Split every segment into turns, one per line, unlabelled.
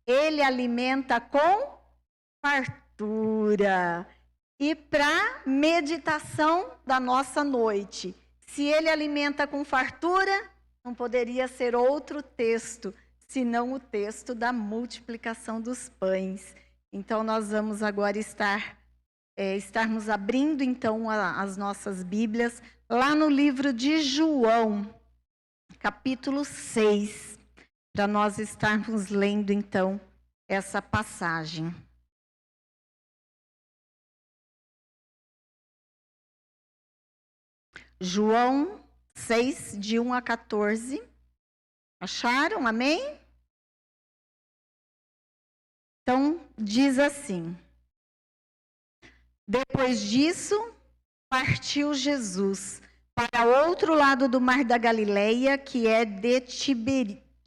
Ele alimenta com fartura. E para meditação da nossa noite, se ele alimenta com fartura, não poderia ser outro texto, senão o texto da multiplicação dos pães. Então, nós vamos agora estarmos abrindo, então, as nossas Bíblias, lá no livro de João, capítulo 6, para nós estarmos lendo, então, essa passagem. João 6, de 1 a 14. Acharam? Amém? Então, diz assim: depois disso, partiu Jesus para outro lado do mar da Galileia, que é de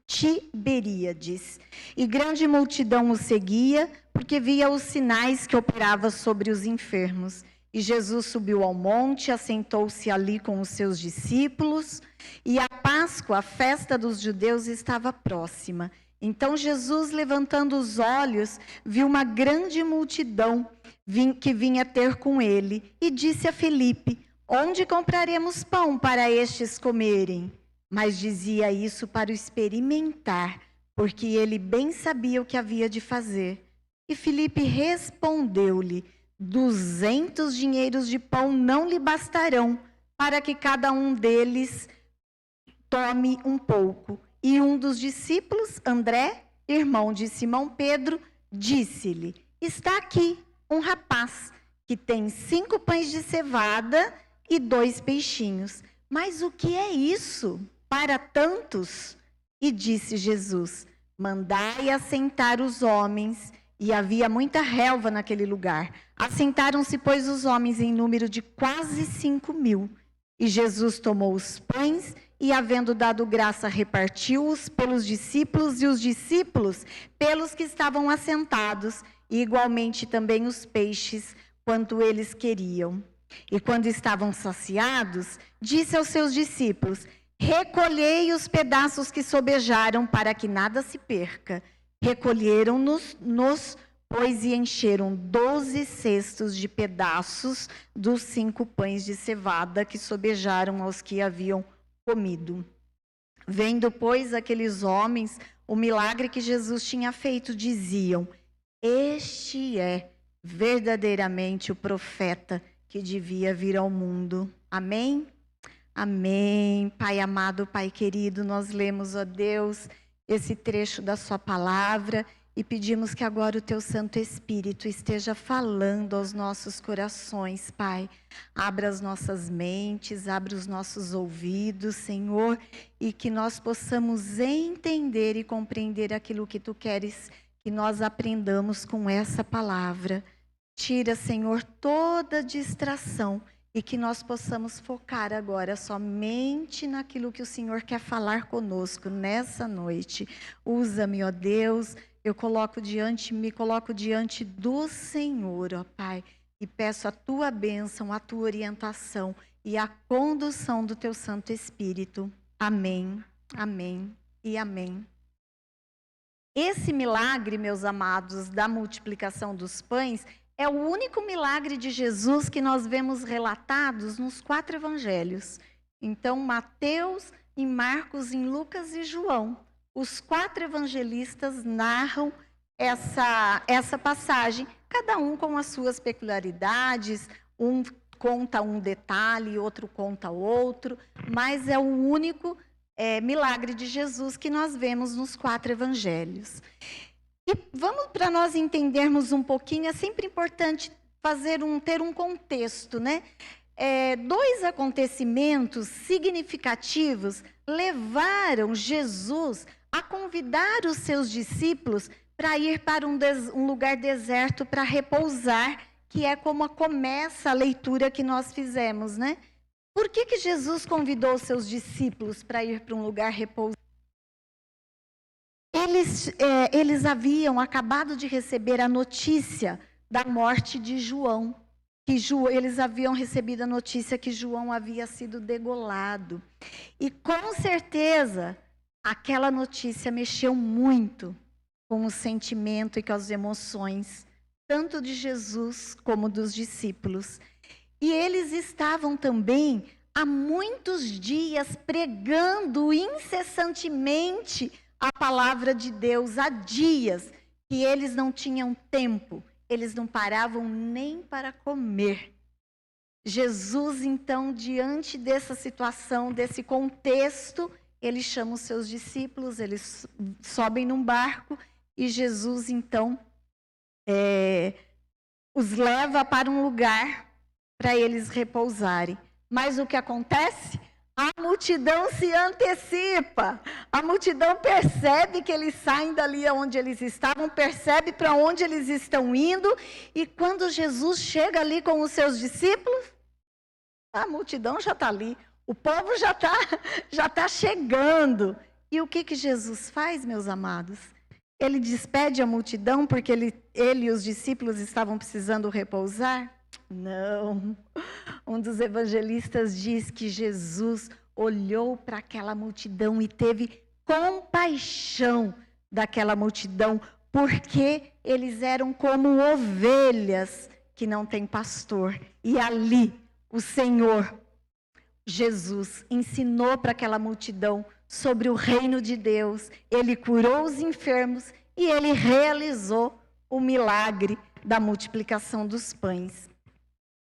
Tiberíades. E grande multidão o seguia, porque via os sinais que operava sobre os enfermos. E Jesus subiu ao monte, assentou-se ali com os seus discípulos, e a Páscoa, a festa dos judeus, estava próxima. Então Jesus, levantando os olhos, viu uma grande multidão que vinha ter com ele, e disse a Filipe: onde compraremos pão para estes comerem? Mas dizia isso para o experimentar, porque ele bem sabia o que havia de fazer. E Filipe respondeu-lhe: 200 dinheiros de pão não lhe bastarão, para que cada um deles tome um pouco. E um dos discípulos, André, irmão de Simão Pedro, disse-lhe: está aqui um rapaz que tem 5 pães de cevada e 2 peixinhos. Mas o que é isso para tantos? E disse Jesus: mandai assentar os homens. E havia muita relva naquele lugar. Assentaram-se, pois, os homens em número de quase 5.000. E Jesus tomou os pães e, havendo dado graça, repartiu-os pelos discípulos, e os discípulos pelos que estavam assentados, e igualmente também os peixes, quanto eles queriam. E quando estavam saciados, disse aos seus discípulos: recolhei os pedaços que sobejaram, para que nada se perca. Recolheram-nos, pois, e encheram 12 cestos de pedaços dos 5 pães de cevada que sobejaram aos que haviam comido. Vendo, pois, aqueles homens o milagre que Jesus tinha feito, diziam: este é verdadeiramente o profeta que devia vir ao mundo. Amém? Amém. Pai amado, Pai querido, nós lemos, ó Deus, esse trecho da sua palavra e pedimos que agora o teu Santo Espírito esteja falando aos nossos corações, Pai. Abra as nossas mentes, abra os nossos ouvidos, Senhor, e que nós possamos entender e compreender aquilo que tu queres que nós aprendamos com essa palavra. Tira, Senhor, toda distração e que nós possamos focar agora somente naquilo que o Senhor quer falar conosco nessa noite. Usa-me, ó Deus, me coloco diante do Senhor, ó Pai, e peço a tua bênção, a tua orientação e a condução do teu Santo Espírito. Amém, amém e amém. Esse milagre, meus amados, da multiplicação dos pães, é o único milagre de Jesus que nós vemos relatados nos 4 evangelhos. Então, Mateus, em Marcos, em Lucas e João. Os 4 evangelistas narram essa passagem, cada um com as suas peculiaridades, um conta um detalhe, outro conta outro, mas é o único milagre de Jesus que nós vemos nos 4 evangelhos. E vamos, para nós entendermos um pouquinho, é sempre importante ter um contexto, né? 2 acontecimentos significativos levaram Jesus a convidar os seus discípulos para ir para um lugar deserto para repousar, que é como começa a leitura que nós fizemos, né? Por que Jesus convidou os seus discípulos para ir para um lugar repousar? Eles haviam acabado de receber a notícia da morte de João. Eles haviam recebido a notícia que João havia sido degolado. E com certeza, aquela notícia mexeu muito com o sentimento e com as emoções, tanto de Jesus como dos discípulos. E eles estavam também há muitos dias pregando incessantemente a palavra de Deus, há dias que eles não tinham tempo, eles não paravam nem para comer. Jesus, então, diante dessa situação, desse contexto, ele chama os seus discípulos, eles sobem num barco e Jesus, então, os leva para um lugar para eles repousarem. Mas o que acontece? A multidão se antecipa, a multidão percebe que eles saem dali onde eles estavam, percebe para onde eles estão indo, e quando Jesus chega ali com os seus discípulos, a multidão já está ali, o povo já tá chegando. E o que Jesus faz, meus amados? Ele despede a multidão porque ele e os discípulos estavam precisando repousar? Não. Um dos evangelistas diz que Jesus olhou para aquela multidão e teve compaixão daquela multidão, porque eles eram como ovelhas que não têm pastor. E ali o Senhor Jesus ensinou para aquela multidão sobre o reino de Deus. Ele curou os enfermos e ele realizou o milagre da multiplicação dos pães.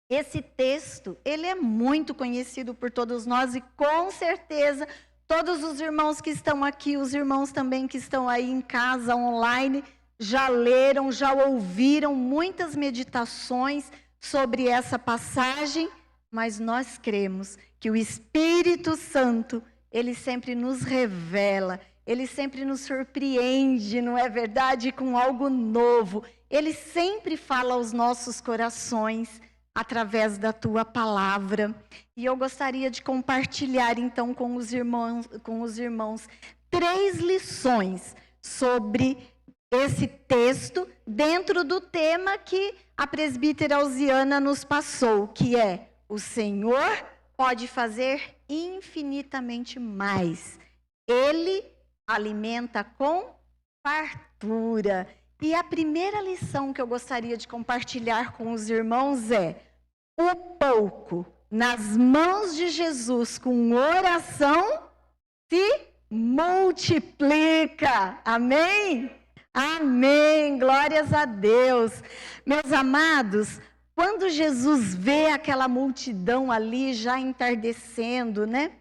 Esse texto, ele é muito conhecido por todos nós e com certeza todos os irmãos que estão aqui, os irmãos também que estão aí em casa, online, já leram, já ouviram muitas meditações sobre essa passagem, mas nós cremos que o Espírito Santo, ele sempre nos revela, ele sempre nos surpreende, não é verdade? Com algo novo. Ele sempre fala aos nossos corações através da tua palavra. E eu gostaria de compartilhar então com os irmãos 3 lições sobre esse texto dentro do tema que a presbítera Alziana nos passou, que é: o Senhor pode fazer infinitamente mais. Ele alimenta com fartura. E a primeira lição que eu gostaria de compartilhar com os irmãos é: o pouco nas mãos de Jesus com oração se multiplica. Amém? Amém. Glórias a Deus. Meus amados, quando Jesus vê aquela multidão ali já entardecendo, né?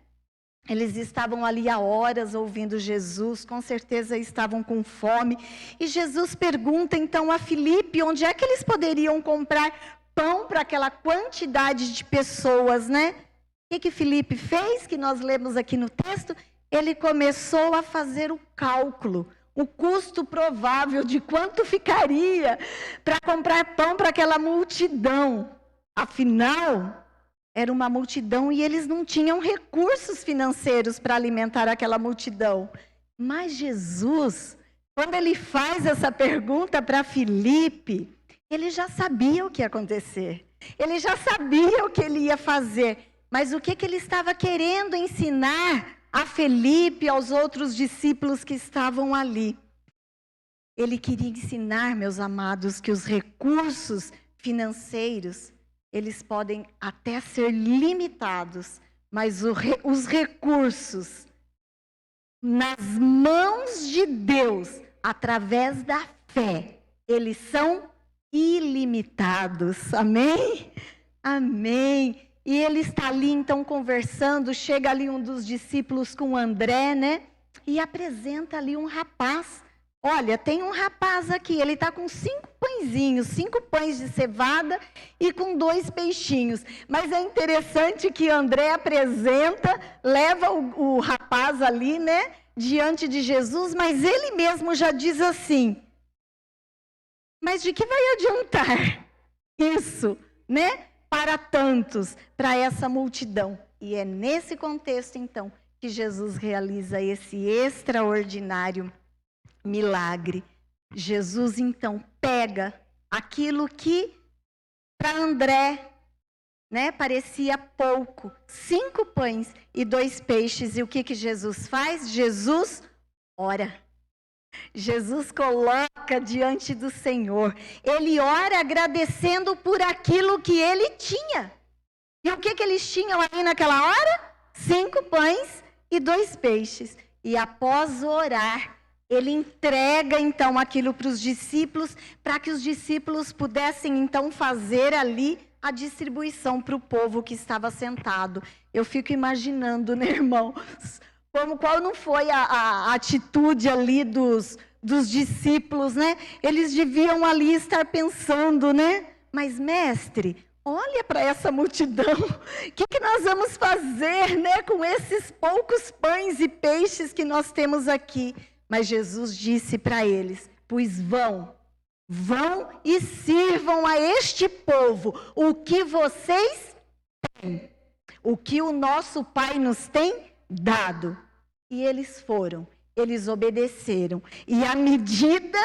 Eles estavam ali há horas ouvindo Jesus, com certeza estavam com fome. E Jesus pergunta então a Filipe onde é que eles poderiam comprar pão para aquela quantidade de pessoas, né? O que Filipe fez, que nós lemos aqui no texto? Ele começou a fazer o cálculo, o custo provável de quanto ficaria para comprar pão para aquela multidão. Afinal, era uma multidão e eles não tinham recursos financeiros para alimentar aquela multidão. Mas Jesus, quando ele faz essa pergunta para Filipe, ele já sabia o que ia acontecer. Ele já sabia o que ele ia fazer. Mas o que ele estava querendo ensinar a Filipe e aos outros discípulos que estavam ali? Ele queria ensinar, meus amados, que os recursos financeiros, eles podem até ser limitados, mas os recursos nas mãos de Deus, através da fé, eles são ilimitados. Amém? Amém. E ele está ali então conversando, chega ali um dos discípulos com André, né? E apresenta ali um rapaz. Olha, tem um rapaz aqui, ele está com 5 pãezinhos, 5 pães de cevada e com 2 peixinhos. Mas é interessante que André apresenta, leva o rapaz ali, né, diante de Jesus, mas ele mesmo já diz assim: mas de que vai adiantar isso, né, para tantos, para essa multidão? E é nesse contexto, então, que Jesus realiza esse extraordinário milagre. Jesus, então, pega aquilo que para André, né, parecia pouco, 5 pães e 2 peixes. E o que Jesus faz? Jesus ora. Jesus coloca diante do Senhor. Ele ora agradecendo por aquilo que ele tinha. E o que eles tinham aí naquela hora? 5 pães e 2 peixes. E após orar, ele entrega então aquilo para os discípulos, para que os discípulos pudessem então fazer ali a distribuição para o povo que estava sentado. Eu fico imaginando, né, irmãos, qual não foi a atitude ali dos discípulos, né? Eles deviam ali estar pensando, né? Mas, mestre, olha para essa multidão, o que nós vamos fazer, né, com esses poucos pães e peixes que nós temos aqui? Mas Jesus disse para eles: pois vão e sirvam a este povo o que vocês têm, o que o nosso Pai nos tem dado. E eles foram, eles obedeceram. E à medida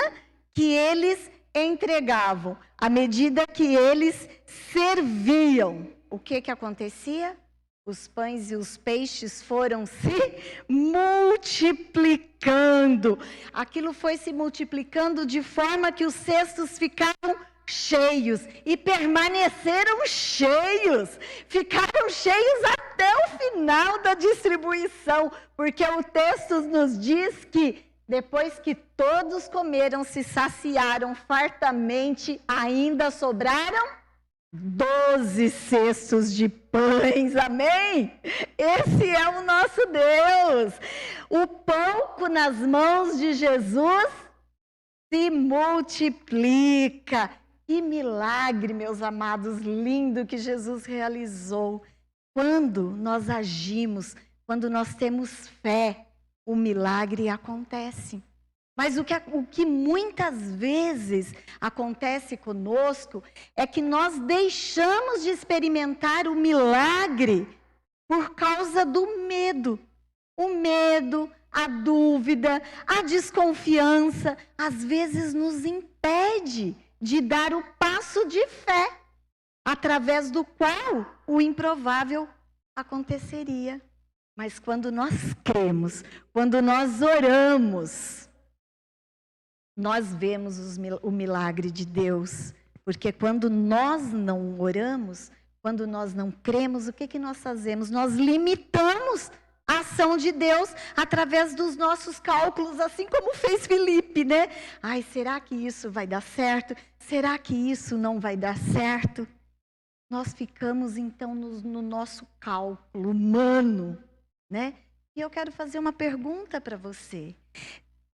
que eles entregavam, à medida que eles serviam, o que acontecia? Os pães e os peixes foram se multiplicando. Aquilo foi se multiplicando de forma que os cestos ficaram cheios e permaneceram cheios. Ficaram cheios até o final da distribuição, porque o texto nos diz que depois que todos comeram, se saciaram fartamente, ainda sobraram 12 cestos de pães, amém? Esse é o nosso Deus. O pouco nas mãos de Jesus se multiplica. Que milagre, meus amados, lindo que Jesus realizou. Quando nós agimos, quando nós temos fé, o milagre acontece. Mas o que muitas vezes acontece conosco é que nós deixamos de experimentar o milagre por causa do medo. O medo, a dúvida, a desconfiança, às vezes nos impede de dar o passo de fé, através do qual o improvável aconteceria. Mas quando nós cremos, quando nós oramos, nós vemos o milagre de Deus. Porque quando nós não oramos, quando nós não cremos, o que nós fazemos? Nós limitamos a ação de Deus através dos nossos cálculos, assim como fez Filipe, né? Ai, será que isso vai dar certo? Será que isso não vai dar certo? Nós ficamos então no nosso cálculo humano, né? E eu quero fazer uma pergunta para você.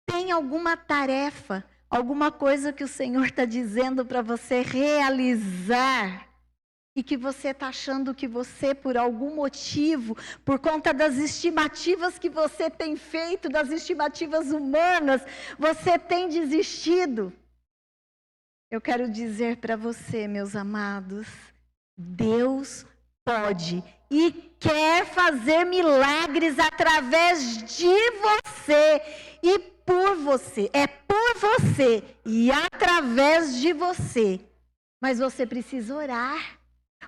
Tem alguma tarefa, alguma coisa que o Senhor está dizendo para você realizar e que você está achando que você, por algum motivo, por conta das estimativas que você tem feito, das estimativas humanas, você tem desistido? Eu quero dizer para você, meus amados, Deus pode e quer fazer milagres através de você e por você. É por você e através de você. Mas você precisa orar.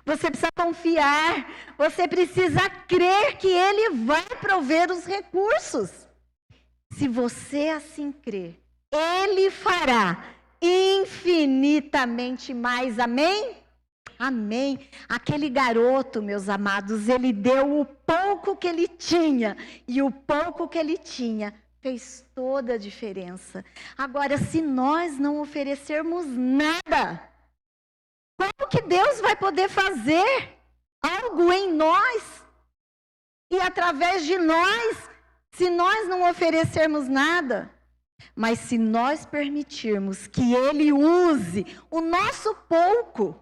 Você precisa confiar. Você precisa crer que Ele vai prover os recursos. Se você assim crer, Ele fará infinitamente mais. Amém? Amém. Aquele garoto, meus amados, ele deu o pouco que ele tinha. E o pouco que ele tinha fez toda a diferença. Agora, se nós não oferecermos nada, como que Deus vai poder fazer algo em nós e através de nós, se nós não oferecermos nada? Mas se nós permitirmos que Ele use o nosso pouco,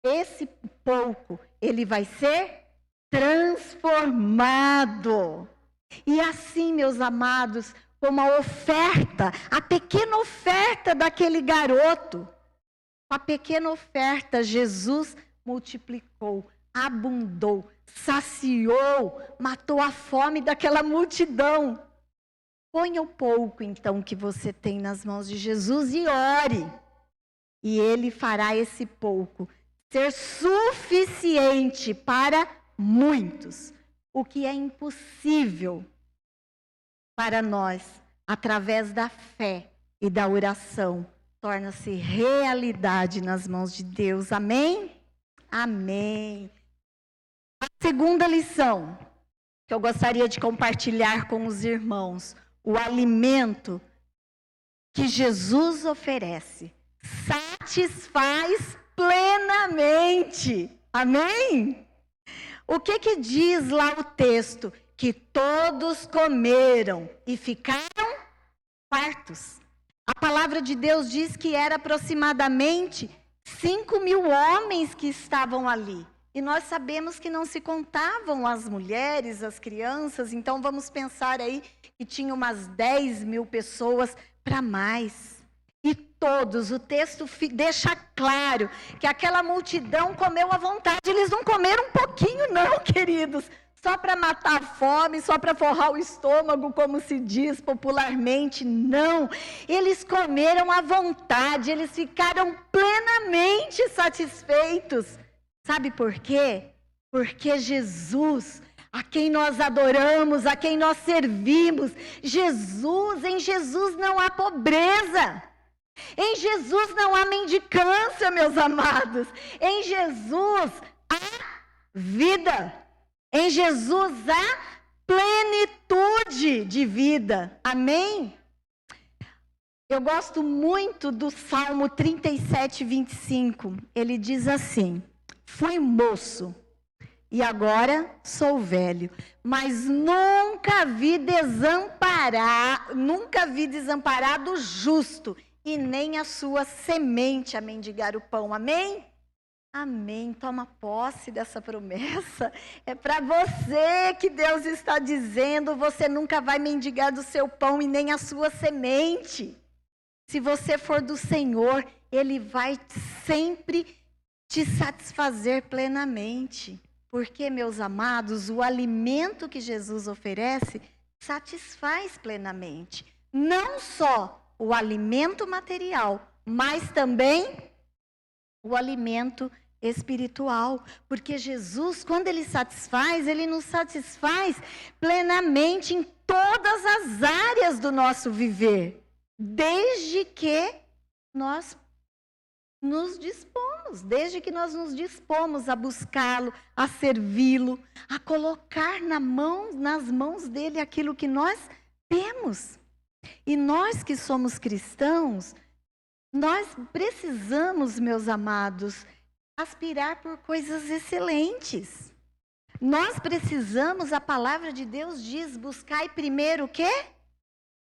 esse pouco, ele vai ser transformado. E assim, meus amados, como a oferta, a pequena oferta daquele garoto, a pequena oferta, Jesus multiplicou, abundou, saciou, matou a fome daquela multidão. Ponha o pouco, então, que você tem nas mãos de Jesus e ore. E Ele fará esse pouco ser suficiente para muitos. O que é impossível para nós, através da fé e da oração, torna-se realidade nas mãos de Deus. Amém? Amém. A segunda lição que eu gostaria de compartilhar com os irmãos: o alimento que Jesus oferece satisfaz plenamente. Amém? O que diz lá o texto? Que todos comeram e ficaram fartos. A palavra de Deus diz que era aproximadamente 5.000 homens que estavam ali. E nós sabemos que não se contavam as mulheres, as crianças, então vamos pensar aí que tinha umas 10.000 pessoas para mais. E todos, o texto deixa claro que aquela multidão comeu à vontade. Eles não comeram um pouquinho não, queridos, só para matar a fome, só para forrar o estômago, como se diz popularmente. Não, eles comeram à vontade, eles ficaram plenamente satisfeitos. Sabe por quê? Porque Jesus, a quem nós adoramos, a quem nós servimos, em Jesus não há pobreza. Em Jesus não há mendicância, meus amados. Em Jesus há vida. Em Jesus há plenitude de vida. Amém? Eu gosto muito do Salmo 37, 25. Ele diz assim: fui moço e agora sou velho, mas nunca vi desamparado o justo, e nem a sua semente a mendigar o pão. Amém? Amém. Toma posse dessa promessa. É para você que Deus está dizendo: você nunca vai mendigar do seu pão e nem a sua semente. Se você for do Senhor, Ele vai sempre te satisfazer plenamente. Porque, meus amados, o alimento que Jesus oferece satisfaz plenamente. Não só o alimento material, mas também o alimento espiritual. Porque Jesus, quando Ele satisfaz, Ele nos satisfaz plenamente em todas as áreas do nosso viver. Desde que nós nos dispomos a buscá-lo, a servi-lo, a colocar nas mãos dele aquilo que nós temos. E nós que somos cristãos, nós precisamos, meus amados, aspirar por coisas excelentes. Nós precisamos, a palavra de Deus diz, buscai primeiro o quê?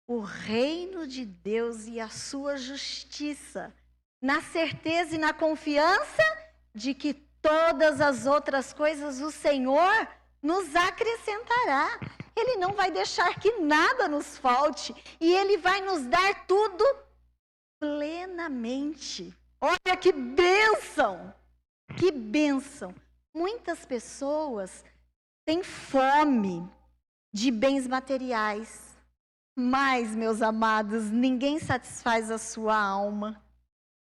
O reino de Deus e a sua justiça, na certeza e na confiança de que todas as outras coisas o Senhor nos acrescentará. Ele não vai deixar que nada nos falte, e Ele vai nos dar tudo plenamente. Olha que bênção! Que bênção! Muitas pessoas têm fome de bens materiais, mas, meus amados, ninguém satisfaz a sua alma,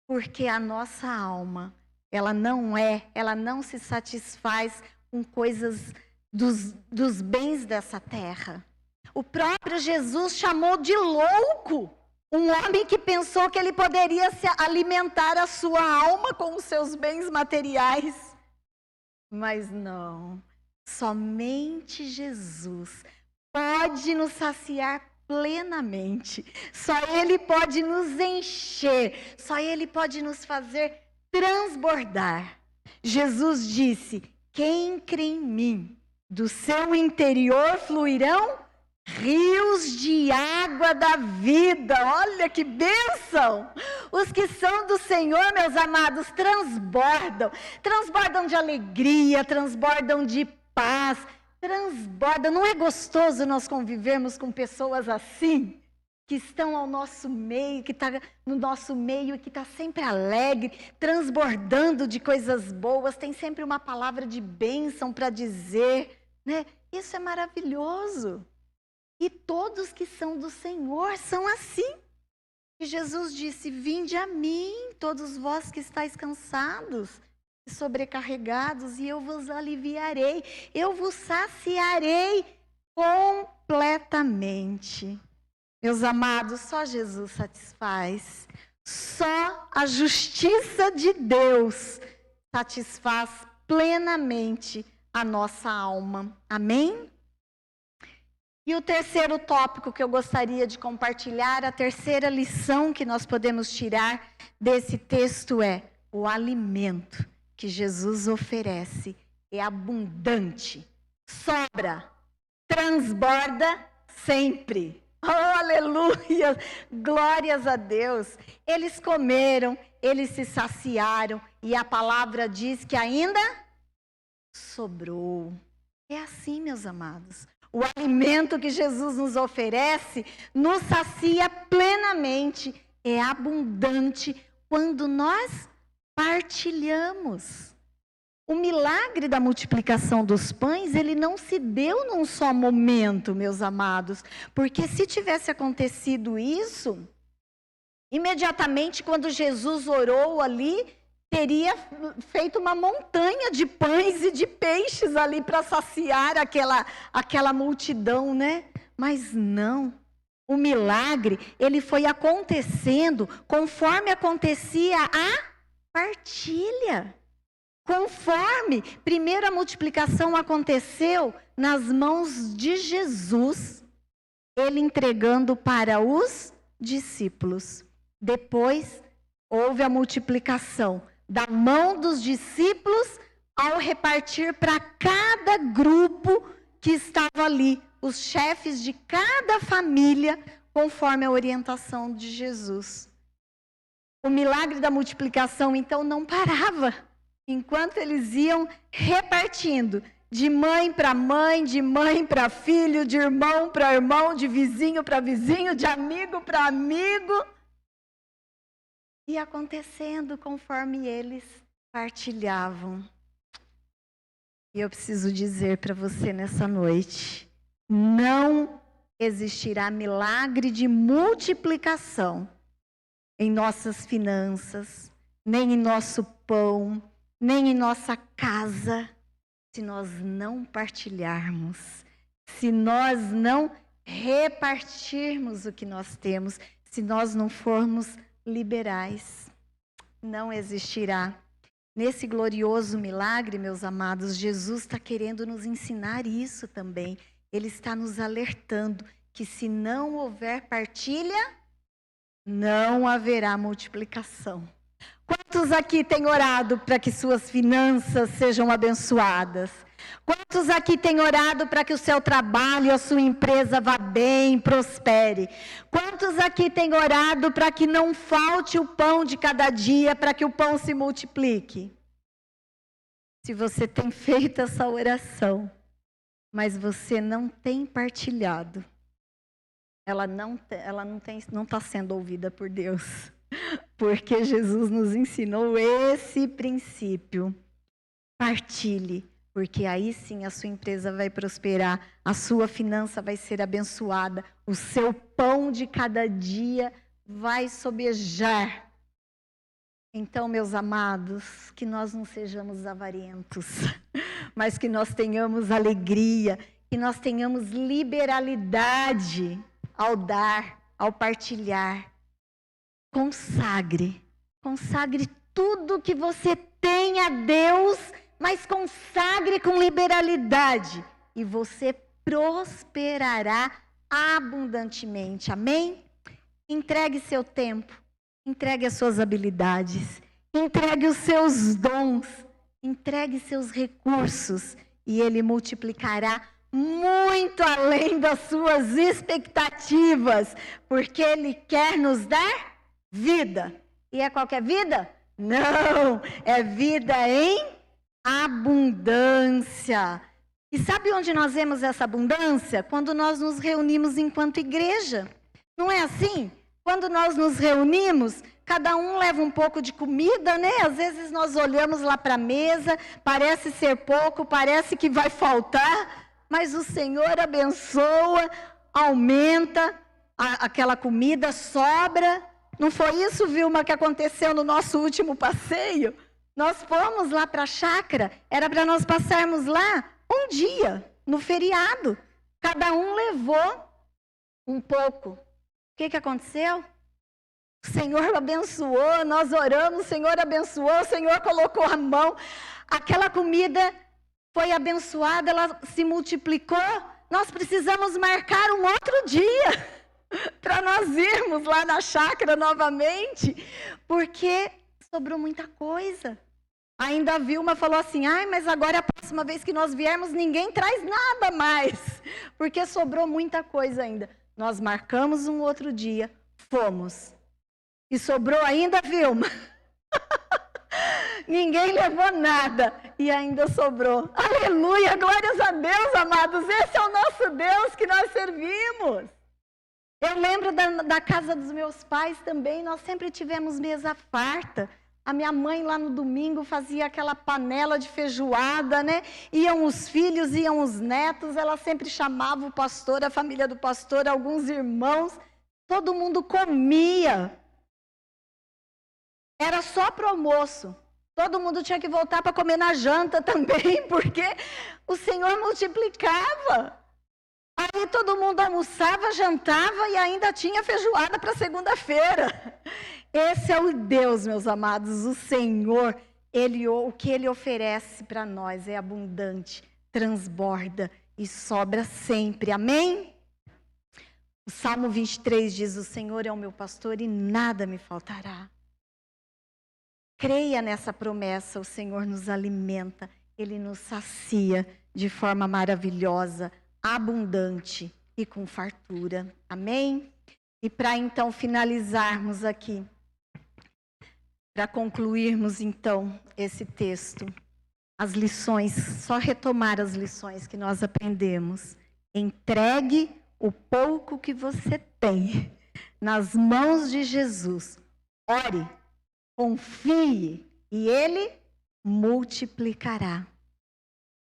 porque a nossa alma, ela não se satisfaz com coisas dos bens dessa terra. O próprio Jesus chamou de louco um homem que pensou que ele poderia se alimentar a sua alma com os seus bens materiais. Mas não, somente Jesus pode nos saciar plenamente. Só Ele pode nos encher, só Ele pode nos fazer transbordar. Jesus disse: quem crê em mim, do seu interior fluirão rios de água da vida. Olha que bênção! Os que são do Senhor, meus amados, transbordam de alegria, transbordam de paz, transbordam. Não é gostoso nós convivermos com pessoas assim, que estão ao nosso meio, que está no nosso meio e que está sempre alegre, transbordando de coisas boas, tem sempre uma palavra de bênção para dizer, né? Isso é maravilhoso. E todos que são do Senhor são assim. E Jesus disse: vinde a mim, todos vós que estáis cansados e sobrecarregados, e eu vos aliviarei, eu vos saciarei completamente. Meus amados, só Jesus satisfaz. Só a justiça de Deus satisfaz plenamente a nossa alma. Amém? E o terceiro tópico que eu gostaria de compartilhar, a terceira lição que nós podemos tirar desse texto é: o alimento que Jesus oferece é abundante, sobra, transborda sempre. Oh, aleluia! Glórias a Deus! Eles comeram, eles se saciaram e a palavra diz que ainda sobrou. É assim, meus amados. O alimento que Jesus nos oferece nos sacia plenamente, é abundante quando nós partilhamos. O milagre da multiplicação dos pães, ele não se deu num só momento, meus amados, porque se tivesse acontecido isso, imediatamente quando Jesus orou ali, teria feito uma montanha de pães e de peixes ali para saciar aquela multidão, né? Mas não. O milagre, ele foi acontecendo conforme acontecia a partilha. Conforme, primeiro a multiplicação aconteceu nas mãos de Jesus, ele entregando para os discípulos. Depois, houve a multiplicação da mão dos discípulos ao repartir para cada grupo que estava ali, os chefes de cada família, conforme a orientação de Jesus. O milagre da multiplicação, então, não parava, enquanto eles iam repartindo, de mãe para filho, de irmão para irmão, de vizinho para vizinho, de amigo para amigo, e acontecendo conforme eles partilhavam. E eu preciso dizer para você nessa noite, não existirá milagre de multiplicação em nossas finanças, nem em nosso pão, nem em nossa casa, se nós não partilharmos, se nós não repartirmos o que nós temos, se nós não formos liberais. Não existirá. Nesse glorioso milagre, meus amados, Jesus está querendo nos ensinar isso também. Ele está nos alertando que se não houver partilha, não haverá multiplicação. Quantos aqui têm orado para que suas finanças sejam abençoadas? Quantos aqui têm orado para que o seu trabalho, a sua empresa vá bem, prospere? Quantos aqui têm orado para que não falte o pão de cada dia, para que o pão se multiplique? Se você tem feito essa oração, mas você não tem partilhado, ela não está sendo ouvida por Deus. Porque Jesus nos ensinou esse princípio. Partilhe, porque aí sim a sua empresa vai prosperar, a sua finança vai ser abençoada, o seu pão de cada dia vai sobejar. Então, meus amados, que nós não sejamos avarentos, mas que nós tenhamos alegria, que nós tenhamos liberalidade ao dar, ao partilhar. Consagre tudo que você tem a Deus, mas consagre com liberalidade e você prosperará abundantemente, amém? Entregue seu tempo, entregue as suas habilidades, entregue os seus dons, entregue seus recursos e Ele multiplicará muito além das suas expectativas, porque Ele quer nos dar vida. E é qualquer vida? Não, é vida em abundância. E sabe onde nós vemos essa abundância? Quando nós nos reunimos enquanto igreja. Não é assim? Quando nós nos reunimos, cada um leva um pouco de comida, né? Às vezes nós olhamos lá para a mesa, parece ser pouco, parece que vai faltar, mas o Senhor abençoa, aumenta aquela comida, sobra. Não foi isso, Vilma, que aconteceu no nosso último passeio? Nós fomos lá para a chácara, era para nós passarmos lá um dia, no feriado. Cada um levou um pouco. que aconteceu? O Senhor abençoou, nós oramos, o Senhor abençoou, o Senhor colocou a mão. Aquela comida foi abençoada, ela se multiplicou. Nós precisamos marcar um outro dia para nós irmos lá na chácara novamente, porque sobrou muita coisa. Ainda a Vilma falou assim, mas agora a próxima vez que nós viermos, ninguém traz nada mais, porque sobrou muita coisa ainda. Nós marcamos um outro dia, fomos. E sobrou ainda, Vilma? Ninguém levou nada e ainda sobrou. Aleluia, glórias a Deus, amados. Esse é o nosso Deus que nós servimos. Eu lembro da casa dos meus pais também, nós sempre tivemos mesa farta. A minha mãe lá no domingo fazia aquela panela de feijoada, né? Iam os filhos, iam os netos, ela sempre chamava o pastor, a família do pastor, alguns irmãos. Todo mundo comia. Era só para o almoço. Todo mundo tinha que voltar para comer na janta também, porque o Senhor multiplicava. Aí todo mundo almoçava, jantava e ainda tinha feijoada para segunda-feira. Esse é o Deus, meus amados, o Senhor. O que Ele oferece para nós é abundante, transborda e sobra sempre. Amém? O Salmo 23 diz, o Senhor é o meu pastor e nada me faltará. Creia nessa promessa, o Senhor nos alimenta, Ele nos sacia de forma maravilhosa, abundante e com fartura. Amém? E para então finalizarmos aqui, para concluirmos então esse texto, as lições, só retomar as lições que nós aprendemos. Entregue o pouco que você tem nas mãos de Jesus. Ore, confie e Ele multiplicará.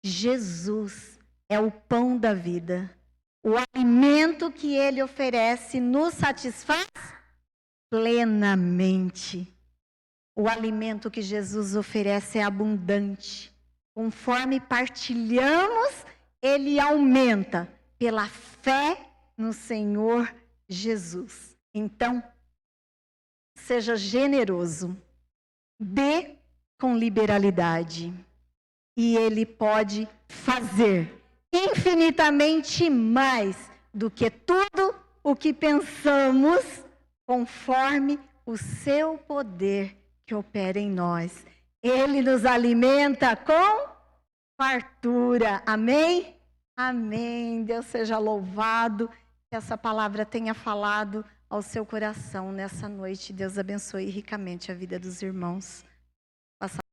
Jesus é o pão da vida. O alimento que Ele oferece nos satisfaz plenamente. O alimento que Jesus oferece é abundante. Conforme partilhamos, Ele aumenta pela fé no Senhor Jesus. Então, seja generoso, dê com liberalidade. E Ele pode fazer infinitamente mais do que tudo o que pensamos, conforme o seu poder que opera em nós. Ele nos alimenta com fartura. Amém? Amém. Deus seja louvado. Que essa palavra tenha falado ao seu coração nessa noite. Deus abençoe ricamente a vida dos irmãos.